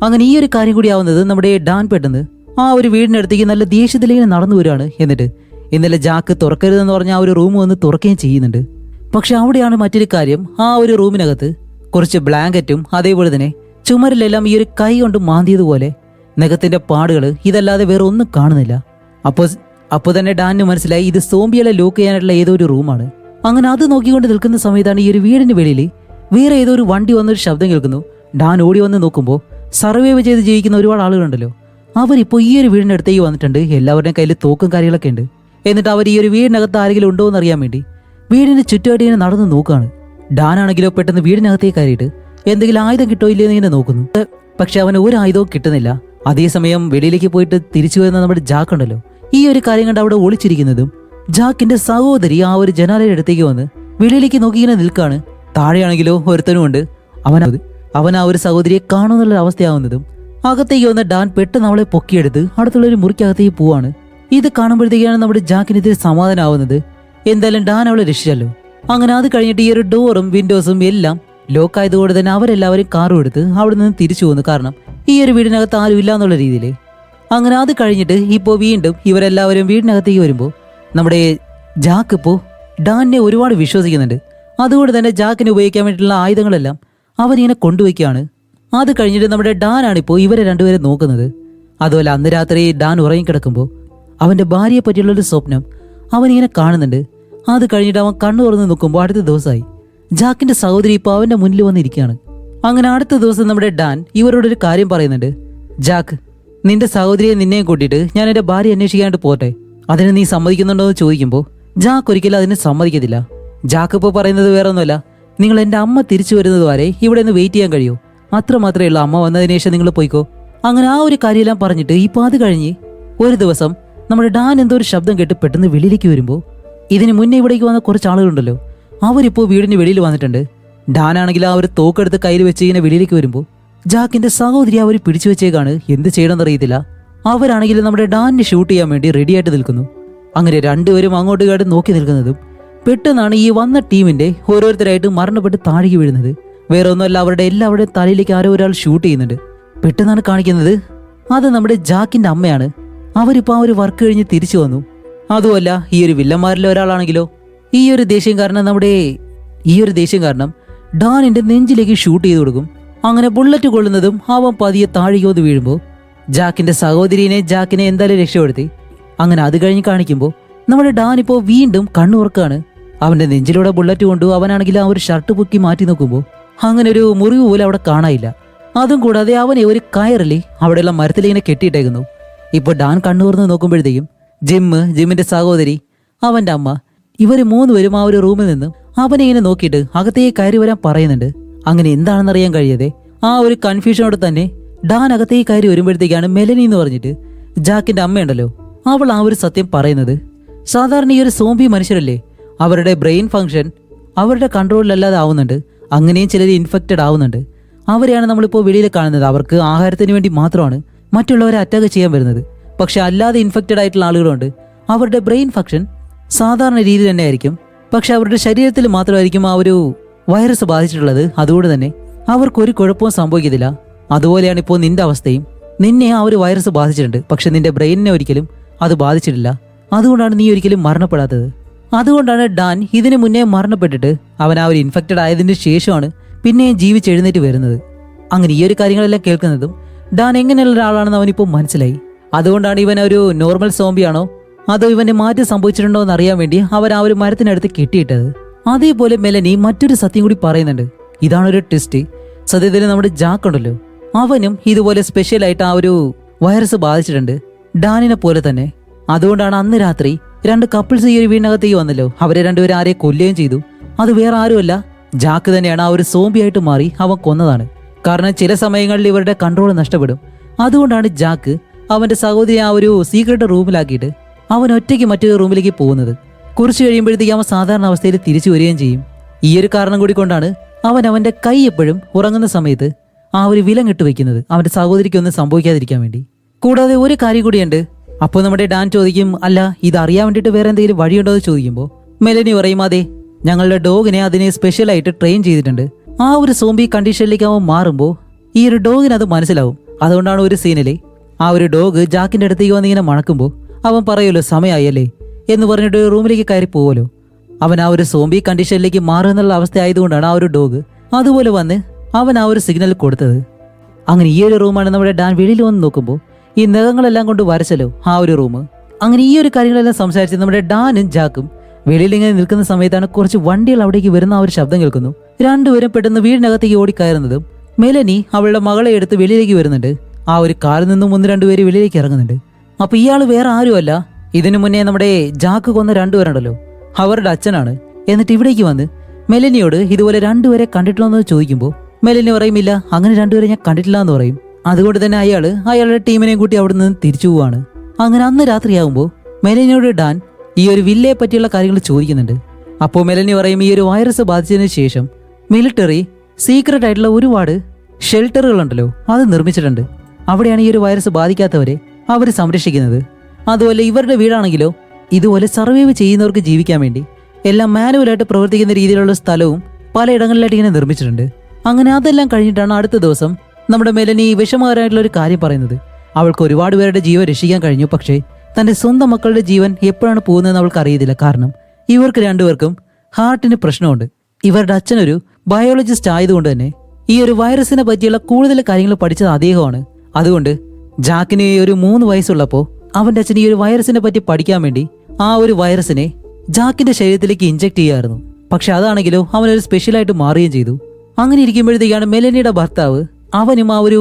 അങ്ങനെ ഈ ഒരു കാര്യം കൂടി ആവുന്നത് നമ്മുടെ ഡാൻ പെട്ടെന്ന് ആ ഒരു വീടിനടുത്തേക്ക് നല്ല ദേഷ്യത്തിലിങ്ങനെ നടന്നു വരികയാണ്. എന്നിട്ട് ഇന്നലെ ജാക്ക് തുറക്കരുതെന്ന് പറഞ്ഞ ആ ഒരു റൂം വന്ന് തുറക്കുകയും ചെയ്യുന്നുണ്ട്. പക്ഷെ അവിടെയാണ് മറ്റൊരു കാര്യം, ആ ഒരു റൂമിനകത്ത് കുറച്ച് ബ്ലാങ്കറ്റും അതേപോലെ തന്നെ ചുമരിലെല്ലാം ഈ ഒരു കൈ കൊണ്ട് മാന്തിയതുപോലെ നഖത്തിന്റെ പാടുകൾ, ഇതല്ലാതെ വേറെ ഒന്നും കാണുന്നില്ല. അപ്പോൾ തന്നെ ഡാനിന് മനസ്സിലായി ഇത് സോംബികളെ ലോക്ക് ചെയ്യാനായിട്ടുള്ള ഏതോ ഒരു റൂമാണ്. അങ്ങനെ അത് നോക്കിക്കൊണ്ട് നിൽക്കുന്ന സമയത്താണ് ഈ ഒരു വീടിന് വെളിയിൽ വേറെ ഏതോ ഒരു വണ്ടി വന്നൊരു ശബ്ദം കേൾക്കുന്നു. ഡാൻ ഓടി വന്ന് നോക്കുമ്പോൾ സർവൈവ് ചെയ്ത് ജീവിക്കുന്ന ഒരുപാട് ആളുകളുണ്ടല്ലോ, അവരിപ്പോൾ ഈ ഒരു വീടിന്റെ അടുത്തേക്ക് വന്നിട്ടുണ്ട്. എല്ലാവരുടെയും കയ്യിൽ തോക്കും കാര്യങ്ങളൊക്കെ ഉണ്ട്. എന്നിട്ട് അവർ ഈ ഒരു വീടിനകത്ത് ആരെങ്കിലും ഉണ്ടോ എന്ന് അറിയാൻ വേണ്ടി വീടിന് ചുറ്റുമായിട്ട് ഇങ്ങനെ നടന്ന് നോക്കുകയാണ്. ഡാൻ ആണെങ്കിലോ പെട്ടെന്ന് വീടിനകത്തേക്ക് കയറിയിട്ട് എന്തെങ്കിലും ആയുധം കിട്ടോ ഇല്ലയെന്ന് ഇങ്ങനെ നോക്കുന്നു. പക്ഷെ അവന് ഒരു ആയുധവും കിട്ടുന്നില്ല. അതേസമയം വെളിയിലേക്ക് പോയിട്ട് തിരിച്ചു വരുന്ന നമ്മുടെ ജാക്ക് ഉണ്ടല്ലോ, ഈ ഒരു കാര്യം കണ്ട് അവിടെ ഒളിച്ചിരിക്കുന്നതും ജാക്കിന്റെ സഹോദരി ആ ഒരു ജനാലയുടെ അടുത്തേക്ക് വന്ന് വെളിയിലേക്ക് നോക്കി ഇങ്ങനെ നിൽക്കാണ്. താഴെയാണെങ്കിലോ ഒരുത്തനും ഉണ്ട്. അവൻ ആ ഒരു സഹോദരിയെ കാണുന്നുള്ള അവസ്ഥയാവുന്നതും അകത്തേക്ക് വന്ന ഡാൻ പെട്ടെന്ന് അവളെ പൊക്കിയെടുത്ത് അടുത്തുള്ള ഒരു മുറിക്കകത്തേക്ക് പോവാണ്. ഇത് കാണുമ്പോഴത്തേക്കാണ് നമ്മുടെ ജാക്കിന് ഇതിൽ സമാധാനമാവുന്നത്. എന്തായാലും ഡാൻ അവളെ രക്ഷിച്ചല്ലോ. അങ്ങനെ അത് കഴിഞ്ഞിട്ട് ഈ ഒരു ഡോറും വിൻഡോസും എല്ലാം ലോക്കായതുകൊണ്ട് തന്നെ അവരെല്ലാവരും കാറും എടുത്ത് അവിടെ നിന്ന് തിരിച്ചു പോകുന്നു. കാരണം ഈ ഒരു വീടിനകത്ത് ആരും ഇല്ല എന്നുള്ള രീതിയിൽ. അങ്ങനെ അത് കഴിഞ്ഞിട്ട് ഇപ്പോൾ വീണ്ടും ഇവരെല്ലാവരും വീടിനകത്തേക്ക് വരുമ്പോൾ നമ്മുടെ ജാക്ക് ഇപ്പോൾ ഡാനിനെ ഒരുപാട് വിശ്വസിക്കുന്നുണ്ട്. അതുകൊണ്ട് തന്നെ ജാക്കിനെ ഉപയോഗിക്കാൻ വേണ്ടിയിട്ടുള്ള ആയുധങ്ങളെല്ലാം അവനിങ്ങനെ കൊണ്ടുവയ്ക്കുകയാണ്. അത് കഴിഞ്ഞിട്ട് നമ്മുടെ ഡാനാണിപ്പോൾ ഇവരെ രണ്ടുപേരെ നോക്കുന്നത്. അതുപോലെ അന്ന് രാത്രി ഡാൻ ഉറങ്ങിക്കിടക്കുമ്പോൾ അവൻ്റെ ഭാര്യയെ പറ്റിയുള്ളൊരു സ്വപ്നം അവനിങ്ങനെ കാണുന്നുണ്ട്. അത് കഴിഞ്ഞിട്ട് അവൻ കണ്ണു തുറന്ന് നോക്കുമ്പോൾ അടുത്ത ദിവസമായി ജാക്കിന്റെ സഹോദരി ഇപ്പോൾ അവന്റെ മുന്നിൽ വന്നിരിക്കുകയാണ്. അങ്ങനെ അടുത്ത ദിവസം നമ്മുടെ ഡാൻ ഇവരോടൊരു കാര്യം പറയുന്നുണ്ട്. ജാക്ക്, നിന്റെ സഹോദരിയെ നിന്നെയും കൂട്ടിയിട്ട് ഞാൻ എൻ്റെ ഭാര്യ അന്വേഷിക്കാനായിട്ട് പോട്ടെ, അതിന് നീ സമ്മതിക്കുന്നുണ്ടോ എന്ന് ചോദിക്കുമ്പോൾ ജാക്ക് ഒരിക്കലും അതിന് സമ്മതിക്കത്തില്ല. ജാക്ക് ഇപ്പോൾ പറയുന്നത് വേറെ ഒന്നുമല്ല, നിങ്ങൾ എൻ്റെ അമ്മ തിരിച്ചു വരുന്നത് വരെ ഇവിടെ നിന്ന് വെയിറ്റ് ചെയ്യാൻ കഴിയുമോ? അത്ര മാത്രമേ ഉള്ളൂ, അമ്മ വന്നതിന് ശേഷം നിങ്ങൾ പോയിക്കോ. അങ്ങനെ ആ ഒരു കാര്യമെല്ലാം പറഞ്ഞിട്ട് ഇപ്പോൾ അത് കഴിഞ്ഞ് ഒരു ദിവസം നമ്മുടെ ഡാൻ എന്തോ ഒരു ശബ്ദം കേട്ട് പെട്ടെന്ന് വെളിയിലേക്ക് വരുമ്പോൾ ഇതിന് മുന്നേ ഇവിടേക്ക് വന്ന കുറച്ച് ആളുകളുണ്ടല്ലോ, അവരിപ്പോൾ വീടിന് വെളിയിൽ വന്നിട്ടുണ്ട്. ഡാനാണെങ്കിൽ ആ ഒരു തോക്കെടുത്ത് കയ്യിൽ വെച്ച് ഇങ്ങനെ വെളിയിലേക്ക് വരുമ്പോൾ ജാക്കിന്റെ സഹോദരി അവർ പിടിച്ചു വെച്ചേക്കാണ്. എന്ത് ചെയ്യണമെന്ന് അറിയത്തില്ല. അവരാണെങ്കിൽ നമ്മുടെ ഡാനിനെ ഷൂട്ട് ചെയ്യാൻ വേണ്ടി റെഡിയായിട്ട് നിൽക്കുന്നു. അങ്ങനെ രണ്ടുപേരും അങ്ങോട്ട് കേട്ട് നോക്കി നിൽക്കുന്നതും പെട്ടെന്നാണ് ഈ വന്ന ടീമിന്റെ ഓരോരുത്തരായിട്ട് മരണപ്പെട്ട് താഴേക്ക് വീഴുന്നത്. വേറെ ഒന്നുമല്ല, അവരുടെ എല്ലാവരുടെയും തലയിലേക്ക് ആരോ ഒരാൾ ഷൂട്ട് ചെയ്യുന്നുണ്ട്. പെട്ടെന്നാണ് കാണിക്കുന്നത് അത് നമ്മുടെ ജാക്കിന്റെ അമ്മയാണ്. അവരിപ്പോൾ ആ ഒരു വർക്ക് കഴിഞ്ഞ് തിരിച്ചു വന്നു. അതുമല്ല, ഈ ഒരു വില്ലന്മാരിലെ ഒരാളാണെങ്കിലോ ഈ ഒരു ദേഷ്യം കാരണം ഡാനിന്റെ നെഞ്ചിലേക്ക് ഷൂട്ട് ചെയ്ത് കൊടുക്കും. അങ്ങനെ ബുള്ളറ്റ് കൊള്ളുന്നതും അവൻ പതിയെ താഴേക്ക് വന്ന് വീഴുമ്പോൾ ജാക്കിന്റെ ജാക്കിനെ എന്തായാലും രക്ഷപ്പെടുത്തി. അങ്ങനെ അത് കഴിഞ്ഞ് കാണിക്കുമ്പോൾ നമ്മുടെ ഡാൻ ഇപ്പോൾ വീണ്ടും കണ്ണുറക്കാണ്. അവന്റെ നെഞ്ചിലൂടെ ബുള്ളറ്റ് കൊണ്ടു അവനാണെങ്കിൽ ആ ഒരു ഷർട്ട് പൊക്കി മാറ്റി നോക്കുമ്പോൾ അങ്ങനെ ഒരു മുറിവ് പോലും അവിടെ കാണാനില്ല. അതും കൂടാതെ അവനെ ഒരു കയറില് അവിടെയുള്ള മരത്തിലിങ്ങനെ കെട്ടിയിട്ടേക്കുന്നു. ഇപ്പോൾ ഡാൻ കണ്ണുറന്ന് നോക്കുമ്പോഴത്തേക്കും ജിമ്മിന്റെ സഹോദരി, അവന്റെ അമ്മ, ഇവര് മൂന്നുപേരും ആ ഒരു റൂമിൽ നിന്നും അവനെ ഇങ്ങനെ നോക്കിയിട്ട് അകത്തേക്ക് കയറി വരാൻ പറയുന്നുണ്ട്. അങ്ങനെ എന്താണെന്നറിയാൻ കഴിയാതെ ആ ഒരു കൺഫ്യൂഷനോടെ തന്നെ ഡാൻ അകത്തേക്ക് കയറി വരുമ്പോഴത്തേക്കാണ് മെലനി എന്ന് പറഞ്ഞിട്ട് ജാക്കിന്റെ അമ്മയുണ്ടല്ലോ, അവൾ ആ ഒരു സത്യം പറയുന്നത്. സാധാരണ ഈ ഒരു സോംബി മനുഷ്യരല്ലേ, അവരുടെ ബ്രെയിൻ ഫംഗ്ഷൻ അവരുടെ കൺട്രോളിലല്ലാതെ ആവുന്നുണ്ട്. അങ്ങനെയും ചിലർ ഇൻഫെക്റ്റഡ് ആവുന്നുണ്ട്. അവരെയാണ് നമ്മളിപ്പോൾ വെളിയിൽ കാണുന്നത്. അവർക്ക് ആഹാരത്തിന് വേണ്ടി മാത്രമാണ് മറ്റുള്ളവരെ അറ്റാക്ക് ചെയ്യാൻ വരുന്നത്. പക്ഷെ അല്ലാതെ ഇൻഫെക്റ്റഡ് ആയിട്ടുള്ള ആളുകളുണ്ട്. അവരുടെ ബ്രെയിൻ ഫംഗ്ഷൻ സാധാരണ രീതി തന്നെ ആയിരിക്കും. പക്ഷെ അവരുടെ ശരീരത്തിൽ മാത്രമായിരിക്കും ആ ഒരു വൈറസ് ബാധിച്ചിട്ടുള്ളത്. അതുകൊണ്ട് തന്നെ അവർക്കൊരു കുഴപ്പവും സംഭവിക്കത്തില്ല. അതുപോലെയാണ് ഇപ്പോൾ നിന്റെ അവസ്ഥയും. നിന്നെ ആ ഒരു വൈറസ് ബാധിച്ചിട്ടുണ്ട്, പക്ഷെ നിന്റെ ബ്രെയിനിനെ ഒരിക്കലും അത് ബാധിച്ചിട്ടില്ല. അതുകൊണ്ടാണ് നീ ഒരിക്കലും മരണപ്പെടാത്തത്. അതുകൊണ്ടാണ് ഡാൻ ഇതിനു മുന്നേ മരണപ്പെട്ടിട്ട് അവൻ ആ ഒരു ഇൻഫെക്റ്റഡ് ആയതിനു ശേഷമാണ് പിന്നെയും ജീവിച്ചെഴുന്നേറ്റ് വരുന്നത്. അങ്ങനെ ഈ ഒരു കാര്യങ്ങളെല്ലാം കേൾക്കുന്നതും ഡാൻ എങ്ങനെയുള്ള ഒരാളാണെന്ന് അവനിപ്പോൾ മനസ്സിലായി. അതുകൊണ്ടാണ് ഇവൻ ഒരു നോർമൽ സോംബിയാണോ അതോ ഇവന്റെ മാറ്റം സംഭവിച്ചിട്ടുണ്ടോ എന്ന് അറിയാൻ വേണ്ടി അവർ ആ ഒരു മരത്തിനടുത്ത് കെട്ടിയിട്ടത്. അതേപോലെ മെലനി മറ്റൊരു സത്യം കൂടി പറയുന്നുണ്ട്. ഇതാണൊരു ട്വിസ്റ്റ്. സത്യത്തിൽ നമ്മുടെ ജാക്ക് ഉണ്ടല്ലോ, അവനും ഇതുപോലെ സ്പെഷ്യലായിട്ട് ആ ഒരു വൈറസ് ബാധിച്ചിട്ടുണ്ട്, ഡാനിനെ പോലെ തന്നെ. അതുകൊണ്ടാണ് അന്ന് രാത്രി രണ്ട് കപ്പിൾസ് ഈ ഒരു വീടിനകത്തേക്ക് വന്നല്ലോ, അവരെ രണ്ടുപേരും ആരെ കൊല്ലുകയും ചെയ്തു. അത് വേറെ ആരുമല്ല, ജാക്ക് തന്നെയാണ്. ആ ഒരു സോംബിയായിട്ട് മാറി അവൻ കൊന്നതാണ്. കാരണം ചില സമയങ്ങളിൽ ഇവരുടെ കൺട്രോൾ നഷ്ടപ്പെടും. അതുകൊണ്ടാണ് ജാക്ക് അവന്റെ സഹോദരി ആ ഒരു സീക്രട്ട് റൂമിലാക്കിയിട്ട് അവൻ ഒറ്റയ്ക്ക് മറ്റൊരു റൂമിലേക്ക് പോകുന്നത്. കുറച്ച് കഴിയുമ്പോഴത്തേക്ക് അവൻ സാധാരണ അവസ്ഥയിൽ തിരിച്ചു വരികയും ചെയ്യും. ഈ ഒരു കാരണം കൂടി കൊണ്ടാണ് അവന്റെ കൈ എപ്പോഴും ഉറങ്ങുന്ന സമയത്ത് ആ ഒരു വിലങ്ങിട്ട് വെക്കുന്നത്, അവന്റെ സഹോദരിക്കൊന്നും സംഭവിക്കാതിരിക്കാൻ വേണ്ടി. കൂടാതെ ഒരു കാര്യം കൂടിയുണ്ട്. അപ്പോൾ നമ്മുടെ ഡാൻ ചോദിക്കും, അല്ല ഇത് അറിയാൻ വേണ്ടിയിട്ട് വേറെ എന്തെങ്കിലും വഴിയുണ്ടോ എന്ന് ചോദിക്കുമ്പോൾ മെലനി പറയും, അതെ, ഞങ്ങളുടെ ഡോഗിനെ അതിനെ സ്പെഷ്യലായിട്ട് ട്രെയിൻ ചെയ്തിട്ടുണ്ട്. ആ ഒരു സോംബി കണ്ടീഷനിലേക്ക് അവൻ മാറുമ്പോൾ ഈ ഒരു ഡോഗിന് അത് മനസ്സിലാവും. അതുകൊണ്ടാണ് ഒരു സീനിലെ ആ ഒരു ഡോഗ് ജാക്കിന്റെ അടുത്തേക്ക് വന്നിങ്ങനെ മണക്കുമ്പോൾ അവൻ പറയുമല്ലോ സമയമായല്ലേ എന്ന് പറഞ്ഞിട്ട് റൂമിലേക്ക് കയറി പോവുമല്ലോ. അവൻ ആ ഒരു സോംബി കണ്ടീഷനിലേക്ക് മാറുന്നുള്ള അവസ്ഥ ആയതുകൊണ്ടാണ് ആ ഒരു ഡോഗ് അതുപോലെ വന്ന് അവൻ ആ ഒരു സിഗ്നൽ കൊടുത്തത്. അങ്ങനെ ഈ ഒരു റൂമാണ് നമ്മുടെ ഡാൻ വെളിയിൽ വന്ന് നോക്കുമ്പോൾ ഈ നഖങ്ങളെല്ലാം കൊണ്ട് വരച്ചല്ലോ ആ ഒരു റൂം. അങ്ങനെ ഈ ഒരു കാര്യങ്ങളെല്ലാം സംസാരിച്ച് നമ്മുടെ ഡാനും ജാക്കും വെളിയിൽ ഇങ്ങനെ നിൽക്കുന്ന സമയത്താണ് കുറച്ച് വണ്ടികൾ അവിടേക്ക് വരുന്ന ആ ഒരു ശബ്ദം കേൾക്കുന്നു. രണ്ടുപേരും പെട്ടെന്ന് വീടിനകത്തേക്ക് ഓടിക്കയറുന്നതും മെലനി അവളുടെ മകളെ എടുത്ത് വെളിയിലേക്ക് വരുന്നുണ്ട്. ആ ഒരു കാറിൽ നിന്നും 1-2 പേര് വെളിയിലേക്ക് ഇറങ്ങുന്നുണ്ട്. അപ്പൊ ഇയാൾ വേറെ ആരുമല്ല, ഇതിനു മുന്നേ നമ്മുടെ ജാക്ക് കൊന്ന രണ്ടുപേരുണ്ടല്ലോ, അവരുടെ അച്ഛനാണ്. എന്നിട്ട് ഇവിടേക്ക് വന്ന് മെലനിയോട് ഇതുപോലെ രണ്ടുപേരെ കണ്ടിട്ടില്ലോ എന്ന് ചോദിക്കുമ്പോൾ മെലനി പറയുമില്ല, അങ്ങനെ രണ്ടുപേരെ ഞാൻ കണ്ടിട്ടില്ല എന്ന് പറയും. അതുകൊണ്ട് തന്നെ അയാളുടെ ടീമിനെയും കൂട്ടി അവിടെ നിന്ന് തിരിച്ചു പോവാണ്. അങ്ങനെ അന്ന് രാത്രിയാകുമ്പോൾ മെലനിയോട് ഡാൻ ഈ ഒരു വില്ലയെ പറ്റിയുള്ള കാര്യങ്ങൾ ചോദിക്കുന്നുണ്ട്. അപ്പോൾ മെലനി പറയും, ഈ ഒരു വൈറസ് ബാധിച്ചതിന് ശേഷം മിലിറ്ററി സീക്രട്ട് ആയിട്ടുള്ള ഒരുപാട് ഷെൽട്ടറുകളുണ്ടല്ലോ അത് നിർമ്മിച്ചിട്ടുണ്ട്. അവിടെയാണ് ഈ ഒരു വൈറസ് ബാധിക്കാത്തവരെ അവർ സംരക്ഷിക്കുന്നത്. അതുപോലെ ഇവരുടെ വീടാണെങ്കിലോ ഇതുപോലെ സർവൈവ് ചെയ്യുന്നവർക്ക് ജീവിക്കാൻ വേണ്ടി എല്ലാം മാനുവലായിട്ട് പ്രവർത്തിക്കുന്ന രീതിയിലുള്ള സ്ഥലവും പലയിടങ്ങളിലായിട്ട് ഇങ്ങനെ നിർമ്മിച്ചിട്ടുണ്ട്. അങ്ങനെ അതെല്ലാം കഴിഞ്ഞിട്ടാണ് അടുത്ത ദിവസം നമ്മുടെ മെലനി വിഷമകരമായിട്ടുള്ള ഒരു കാര്യം പറയുന്നത്. അവൾക്ക് ഒരുപാട് പേരുടെ ജീവൻ രക്ഷിക്കാൻ കഴിഞ്ഞു. പക്ഷേ തന്റെ സ്വന്തം മക്കളുടെ ജീവൻ എപ്പോഴാണ് പോകുന്നതെന്ന് അവൾക്ക് അറിയത്തില്ല. കാരണം ഇവർക്ക് രണ്ടുപേർക്കും ഹാർട്ടിന് പ്രശ്നമുണ്ട്. ഇവരുടെ അച്ഛനൊരു ബയോളജിസ്റ്റ് ആയതുകൊണ്ട് തന്നെ ഈ ഒരു വൈറസിനെ പറ്റിയുള്ള കൂടുതൽ കാര്യങ്ങൾ പഠിച്ചത് അദ്ദേഹമാണ്. അതുകൊണ്ട് ജാക്കിന് ഒരു 3 വയസ്സുള്ളപ്പോൾ അവന്റെ അച്ഛൻ ഈ ഒരു വൈറസിനെ പറ്റി പഠിക്കാൻ വേണ്ടി ആ ഒരു വൈറസിനെ ജാക്കിന്റെ ശരീരത്തിലേക്ക് ഇഞ്ചെക്ട് ചെയ്യായിരുന്നു. പക്ഷെ അതാണെങ്കിലോ അവനൊരു സ്പെഷ്യലായിട്ട് മാറുകയും ചെയ്തു. അങ്ങനെ ഇരിക്കുമ്പോഴത്തേക്കാണ് മെലനിയുടെ ഭർത്താവ് അവനും ആ ഒരു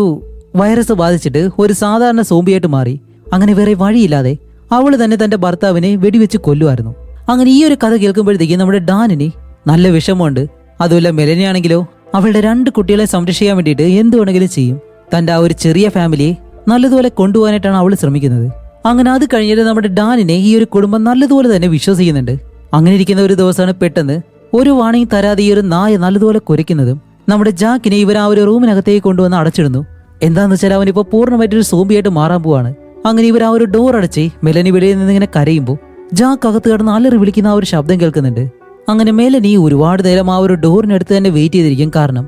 വൈറസ് ബാധിച്ചിട്ട് ഒരു സാധാരണ സോംബിയായിട്ട് മാറി. അങ്ങനെ വേറെ വഴിയില്ലാതെ അവള് തന്നെ തന്റെ ഭർത്താവിനെ വെടിവെച്ച് കൊല്ലുമായിരുന്നു. അങ്ങനെ ഈ ഒരു കഥ കേൾക്കുമ്പോഴത്തേക്ക് നമ്മുടെ ഡാനിന് നല്ല വിഷമമുണ്ട്. അതുമല്ല മെലനിയാണെങ്കിലോ അവളുടെ 2 കുട്ടികളെ സംരക്ഷിക്കാൻ വേണ്ടിയിട്ട് എന്ത് വേണമെങ്കിലും ചെയ്യും. തന്റെ ആ ഒരു ചെറിയ ഫാമിലിയെ നല്ലതുപോലെ കൊണ്ടുപോകാനായിട്ടാണ് അവൾ ശ്രമിക്കുന്നത്. അങ്ങനെ അത് കഴിഞ്ഞിട്ട് നമ്മുടെ ഡാനിനെ ഈ ഒരു കുടുംബം നല്ലതുപോലെ തന്നെ വിശ്വസിക്കുന്നുണ്ട്. അങ്ങനെ ഇരിക്കുന്ന ഒരു ദിവസമാണ് പെട്ടെന്ന് ഒരു വാണിംഗ് തരാതെ ഈ ഒരു നായ നല്ലതുപോലെ കുരയ്ക്കുന്നതും നമ്മുടെ ജാക്കിനെ ഇവർ ആ ഒരു റൂമിനകത്തേക്ക് കൊണ്ടുവന്ന് അടച്ചിടുന്നു. എന്താന്ന് വെച്ചാൽ അവനിപ്പോ പൂർണ്ണമായിട്ടൊരു സോംബിയായിട്ട് മാറാൻ പോവാണ്. അങ്ങനെ ഇവർ ആ ഒരു ഡോർ അടച്ച് മെലനി വെളിയിൽ നിന്ന് ഇങ്ങനെ കരയുമ്പോൾ ജാക്ക് അകത്ത് കിടന്ന് അലറി വിളിക്കുന്ന ആ ഒരു ശബ്ദം കേൾക്കുന്നുണ്ട്. അങ്ങനെ മെലനി ഒരുപാട് നേരം ആ ഒരു ഡോറിനടുത്ത് തന്നെ വെയിറ്റ് ചെയ്തിരിക്കും. കാരണം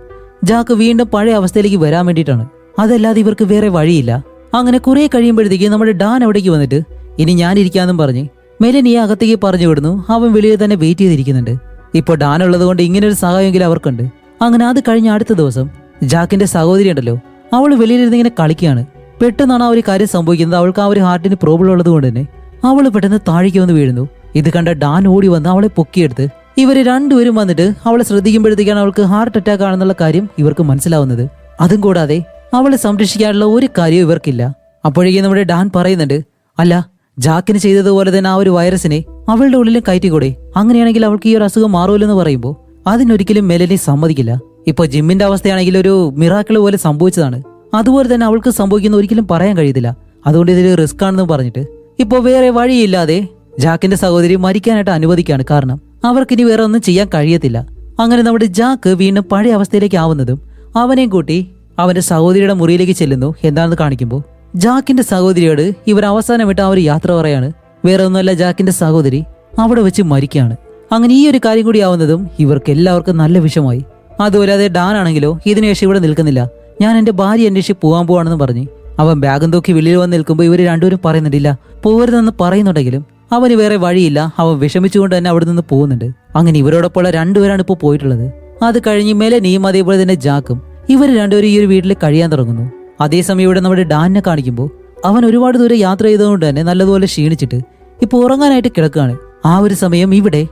ജാക്ക് വീണ്ടും പഴയ അവസ്ഥയിലേക്ക് വരാൻ വേണ്ടിയിട്ടാണ്. അതല്ലാതെ ഇവർക്ക് വേറെ വഴിയില്ല. അങ്ങനെ കുറെ കഴിയുമ്പോഴത്തേക്ക് നമ്മുടെ ഡാൻ അവിടേക്ക് വന്നിട്ട് ഇനി ഞാനിരിക്കാന്നും പറഞ്ഞ് മെലനിയെ അകത്തേക്ക് പറഞ്ഞു വിടുന്നു. അവൻ വെളിയിൽ തന്നെ വെയിറ്റ് ചെയ്തിരിക്കുന്നുണ്ട്. ഇപ്പോൾ ഡാൻ ഉള്ളത് കൊണ്ട് ഇങ്ങനെ ഒരു സഹായമെങ്കിലും അവർക്കുണ്ട്. അങ്ങനെ അത് കഴിഞ്ഞ അടുത്ത ദിവസം ജാക്കിന്റെ സഹോദരി ഉണ്ടല്ലോ, അവൾ വെളിയിലിരുന്ന് ഇങ്ങനെ കളിക്കുകയാണ്. പെട്ടെന്നാണ് ആ ഒരു കാര്യം സംഭവിക്കുന്നത്. അവൾക്ക് ആ ഒരു ഹാർട്ടിന് പ്രോബ്ലം ഉള്ളത് കൊണ്ട് തന്നെ അവള് പെട്ടെന്ന് താഴേക്ക് വന്ന് വീഴുന്നു. ഇത് കണ്ട ഡാൻ ഓടി വന്ന് അവളെ പൊക്കിയെടുത്ത് ഇവര് രണ്ടുപേരും വന്നിട്ട് അവളെ ശ്രദ്ധിക്കുമ്പോഴത്തേക്കാണ് അവൾക്ക് ഹാർട്ട് അറ്റാക്ക് ആണെന്നുള്ള കാര്യം ഇവർക്ക് മനസ്സിലാവുന്നത്. അതും കൂടാതെ അവളെ സംരക്ഷിക്കാനുള്ള ഒരു കാര്യവും ഇവർക്കില്ല. അപ്പോഴേക്കും നമ്മുടെ ഡാൻ പറയുന്നുണ്ട്, അല്ല ജാക്കിന് ചെയ്തതുപോലെ തന്നെ ആ ഒരു വൈറസിനെ അവളുടെ ഉള്ളിലും കയറ്റിക്കൂടെ? അങ്ങനെയാണെങ്കിൽ അവൾക്ക് ഈ ഒരു അസുഖം മാറുമല്ലെന്ന് പറയുമ്പോൾ അതിനൊരിക്കലും മെലനി സമ്മതിക്കില്ല. ഇപ്പൊ ജിമ്മിന്റെ അവസ്ഥയാണെങ്കിൽ ഒരു മിറാക്കിൾ പോലെ സംഭവിച്ചതാണ്. അതുപോലെ തന്നെ അവൾക്ക് സംഭവിക്കുന്ന ഒരിക്കലും പറയാൻ കഴിയത്തില്ല. അതുകൊണ്ട് ഇതിൽ റിസ്ക് ആണെന്ന് പറഞ്ഞിട്ട് ഇപ്പൊ വേറെ വഴിയില്ലാതെ ജാക്കിന്റെ സഹോദരി മരിക്കാനായിട്ട് അനുവദിക്കുകയാണ്. കാരണം അവർക്കിനി വേറെ ഒന്നും ചെയ്യാൻ കഴിയത്തില്ല. അങ്ങനെ നമ്മുടെ ജാക്ക് വീണ്ടും പഴയ അവസ്ഥയിലേക്ക് ആവുന്നതും അവനെയും കൂട്ടി അവന്റെ സഹോദരിയുടെ മുറിയിലേക്ക് ചെല്ലുന്നു. എന്താണെന്ന് കാണിക്കുമ്പോൾ ജാക്കിന്റെ സഹോദരിയോട് ഇവർ അവസാനമായിട്ട് ആ ഒരു യാത്ര പറയാണ്. വേറെ ഒന്നുമല്ല, ജാക്കിന്റെ സഹോദരി അവിടെ വെച്ച് മരിക്കുകയാണ്. അങ്ങനെ ഈ ഒരു കാര്യം കൂടി ആവുന്നതും ഇവർക്ക് എല്ലാവർക്കും നല്ല വിഷമായി. അതുപോലെ ഡാൻ ആണെങ്കിലോ ഇതിനുശേഷം ഇവിടെ നിൽക്കുന്നില്ല, ഞാൻ എന്റെ ഭാര്യ അന്വേഷിച്ച് പോകാൻ പോവാണെന്ന് പറഞ്ഞ് അവൻ ബാഗും തൂക്കി വെളിയിൽ വന്ന് നിൽക്കുമ്പോൾ ഇവർ രണ്ടുപേരും പറയുന്നുണ്ടില്ല, പോകരുതെന്ന് പറയുന്നുണ്ടെങ്കിലും അവന് വേറെ വഴിയില്ല. അവൻ വിഷമിച്ചുകൊണ്ട് തന്നെ അവിടെ നിന്ന് പോകുന്നുണ്ട്. അങ്ങനെ ഇവരോടൊപ്പമുള്ള 2 പേരാണ് ഇപ്പോൾ പോയിട്ടുള്ളത്. അത് കഴിഞ്ഞ് മെലനിയും അതേപോലെ തന്നെ ജാക്കും ഇവർ രണ്ടുപേരും ഈ ഒരു വീട്ടിൽ കഴിയാൻ തുടങ്ങുന്നു. അതേസമയം ഇവിടെ നമ്മുടെ ഡാനിനെ കാണിക്കുമ്പോൾ അവൻ ഒരുപാട് ദൂരം യാത്ര ചെയ്തതുകൊണ്ട് തന്നെ നല്ലതുപോലെ ക്ഷീണിച്ചിട്ട് ഇപ്പൊ ഉറങ്ങാനായിട്ട് കിടക്കുകയാണ്. ആ ഒരു സമയം ഇവിടെ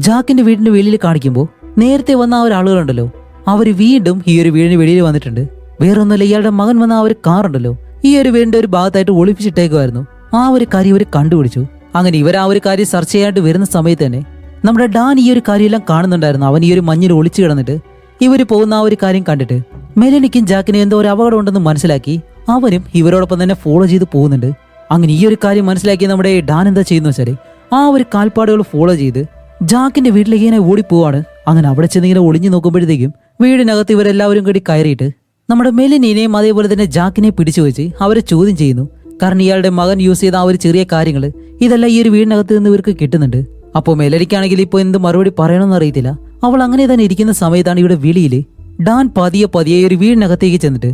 ജാക്കിന്റെ വീടിന്റെ വെളിയിൽ കാണിക്കുമ്പോൾ നേരത്തെ വന്ന ആ ഒരു ആളുകളുണ്ടല്ലോ, അവര് വീണ്ടും ഈ ഒരു വീടിന് വെളിയിൽ വന്നിട്ടുണ്ട്. വേറൊന്നുമല്ല, ഇയാളുടെ മകൻ വന്ന ആ ഒരു കാറുണ്ടല്ലോ ഈ ഒരു വീടിന്റെ ഒരു ഭാഗത്തായിട്ട് ഒളിപ്പിച്ചിട്ടേക്കുമായിരുന്നു. ആ ഒരു കാര്യം ഇവർ കണ്ടുപിടിച്ചു. അങ്ങനെ ഇവർ ആ ഒരു കാര്യം സെർച്ച് ചെയ്യാനായിട്ട് വരുന്ന സമയത്ത് തന്നെ നമ്മുടെ ഡാൻ ഈ ഒരു കാര്യമെല്ലാം കാണുന്നുണ്ടായിരുന്നു. അവൻ ഈ ഒരു മഞ്ഞിൽ ഒളിച്ചു കിടന്നിട്ട് ഇവര് പോകുന്ന ആ ഒരു കാര്യം കണ്ടിട്ട് മെലനിക്കും ജാക്കിനും എന്തോ ഒരു അപകടം ഉണ്ടെന്ന് മനസ്സിലാക്കി അവരും ഇവരോടൊപ്പം തന്നെ ഫോളോ ചെയ്ത് പോകുന്നുണ്ട്. അങ്ങനെ ഈ ഒരു കാര്യം മനസ്സിലാക്കി നമ്മുടെ ഡാൻ എന്താ ചെയ്യുന്ന വെച്ചാല് ആ ഒരു കാൽപ്പാടുകൾ ഫോളോ ചെയ്ത് ജാക്കിന്റെ വീട്ടിലേക്ക് ഇങ്ങനെ ഓടിപ്പോവാണ്. അങ്ങനെ അവിടെ ചെന്ന് ഇങ്ങനെ ഒളിഞ്ഞു നോക്കുമ്പോഴത്തേക്കും വീടിനകത്ത് ഇവരെല്ലാവരും കൂടി കയറിയിട്ട് നമ്മുടെ മെലനിനെയും അതേപോലെ തന്നെ ജാക്കിനെ പിടിച്ചു വെച്ച് അവരെ ചോദ്യം ചെയ്യുന്നു. കാരണം ഇയാളുടെ മകൻ യൂസ് ചെയ്ത ആ ഒരു ചെറിയ കാര്യങ്ങൾ ഇതെല്ലാം ഈ ഒരു വീടിനകത്ത് നിന്ന് ഇവർക്ക് കിട്ടുന്നുണ്ട്. അപ്പോൾ മെലനിക്കാണെങ്കിൽ ഇപ്പോൾ എന്ത് മറുപടി പറയണമെന്ന് അറിയത്തില്ല. അവൾ അങ്ങനെ തന്നെ ഇരിക്കുന്ന സമയത്താണ് ഇവിടെ വിളിയില് ഡാൻ പതിയെ ഒരു വീടിനകത്തേക്ക് ചെന്നിട്ട്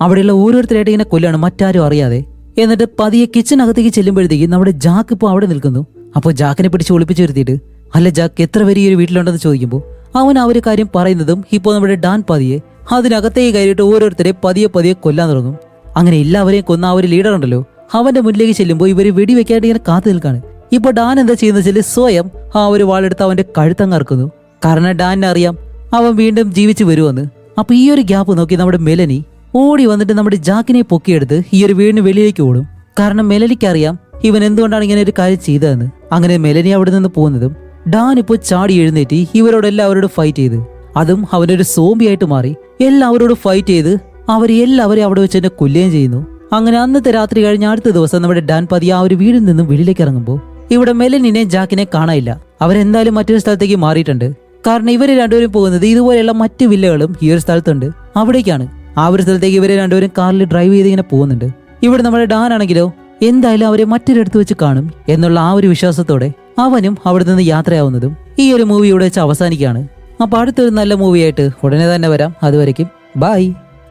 അവിടെയുള്ള ഓരോരുത്തരായിട്ട് ഇങ്ങനെ കൊല്ലാണ്, മറ്റാരും അറിയാതെ. എന്നിട്ട് പതിയെ കിച്ചനകത്തേക്ക് ചെല്ലുമ്പോഴത്തേക്ക് നമ്മുടെ ജാക്ക് ഇപ്പോൾ അവിടെ നിൽക്കുന്നു. അപ്പോൾ ജാക്കിനെ പിടിച്ച് ഒളിപ്പിച്ചു വരുത്തിയിട്ട്, അല്ല ജാക്ക് എത്ര പേര് ഈ ഒരു വീട്ടിലുണ്ടെന്ന് ചോദിക്കുമ്പോൾ അവൻ ആ ഒരു കാര്യം പറയുന്നതും ഇപ്പോൾ നമ്മുടെ ഡാൻ പതിയെ അതിനകത്തേക്ക് കയറിയിട്ട് ഓരോരുത്തരെ പതിയെ കൊല്ലാൻ തുടങ്ങും. അങ്ങനെ എല്ലാവരെയും കൊന്ന ആ ഒരു ലീഡർ ഉണ്ടല്ലോ, അവന്റെ മുന്നിലേക്ക് ചെല്ലുമ്പോൾ ഇവര് വെടിവെക്കായിട്ട് ഇങ്ങനെ കാത്തു നിൽക്കാണ്. ഇപ്പൊ ഡാൻ എന്താ ചെയ്യുന്ന വെച്ചാൽ സ്വയം ആ ഒരു വാളെടുത്ത് അവന്റെ കഴുത്തങ്ങ് അറക്കുന്നു. കാരണം ഡാനിനെ അറിയാം അവൻ വീണ്ടും ജീവിച്ചു വരുമെന്ന്. അപ്പൊ ഈ ഒരു ഗ്യാപ്പ് നോക്കി നമ്മുടെ മെലനി ഓടി വന്നിട്ട് നമ്മുടെ ജാക്കിനെ പൊക്കിയെടുത്ത് ഈ ഒരു വീടിന് വെളിയിലേക്ക് ഓടും. കാരണം മെലനിക്ക് അറിയാം ഇവൻ എന്തുകൊണ്ടാണ് ഇങ്ങനെ ഒരു കാര്യം ചെയ്തതെന്ന്. അങ്ങനെ മെലനി അവിടെ നിന്ന് പോകുന്നതും ഡാൻ ഇപ്പോൾ ചാടി എഴുന്നേറ്റ് ഇവരോടെല്ലാവരോടും ഫൈറ്റ് ചെയ്ത്, അതും അവനൊരു സോംബിയായിട്ട് മാറി എല്ലാവരോടും ഫൈറ്റ് ചെയ്ത് അവരെല്ലാവരെയും അവിടെ വെച്ച് തന്നെ കൊല്ലുകയും ചെയ്യുന്നു. അങ്ങനെ അന്നത്തെ രാത്രി കഴിഞ്ഞ അടുത്ത ദിവസം നമ്മുടെ ഡാൻ പതിയെ ആ ഒരു വീടിൽ നിന്നും വെളിയിലേക്ക് ഇറങ്ങുമ്പോൾ ഇവിടെ മെലനിനെ ജാക്കിനെ കാണാനില്ല. അവരെന്തായാലും മറ്റൊരു സ്ഥലത്തേക്ക് മാറിയിട്ടുണ്ട്. കാരണം ഇവര് രണ്ടുപേരും പോകുന്നത് ഇതുപോലെയുള്ള മറ്റു വില്ലകളും ഈ ഒരു സ്ഥലത്തുണ്ട്, അവിടേക്കാണ്. ആ ഒരു സ്ഥലത്തേക്ക് ഇവര് രണ്ടുപേരും കാറിൽ ഡ്രൈവ് ചെയ്ത് ഇങ്ങനെ പോകുന്നുണ്ട്. ഇവിടെ നമ്മുടെ ഡാൻ ആണെങ്കിലോ എന്തായാലും അവരെ മറ്റൊരിടത്ത് വെച്ച് കാണും എന്നുള്ള ആ ഒരു വിശ്വാസത്തോടെ അവനും അവിടെ നിന്ന് യാത്രയാവുന്നതും ഈ ഒരു മൂവി ഇവിടെ വെച്ച് അവസാനിക്കുകയാണ്. അപ്പൊ അടുത്തൊരു നല്ല മൂവിയായിട്ട് ഉടനെ തന്നെ വരാം. അതുവരയ്ക്കും ബൈ.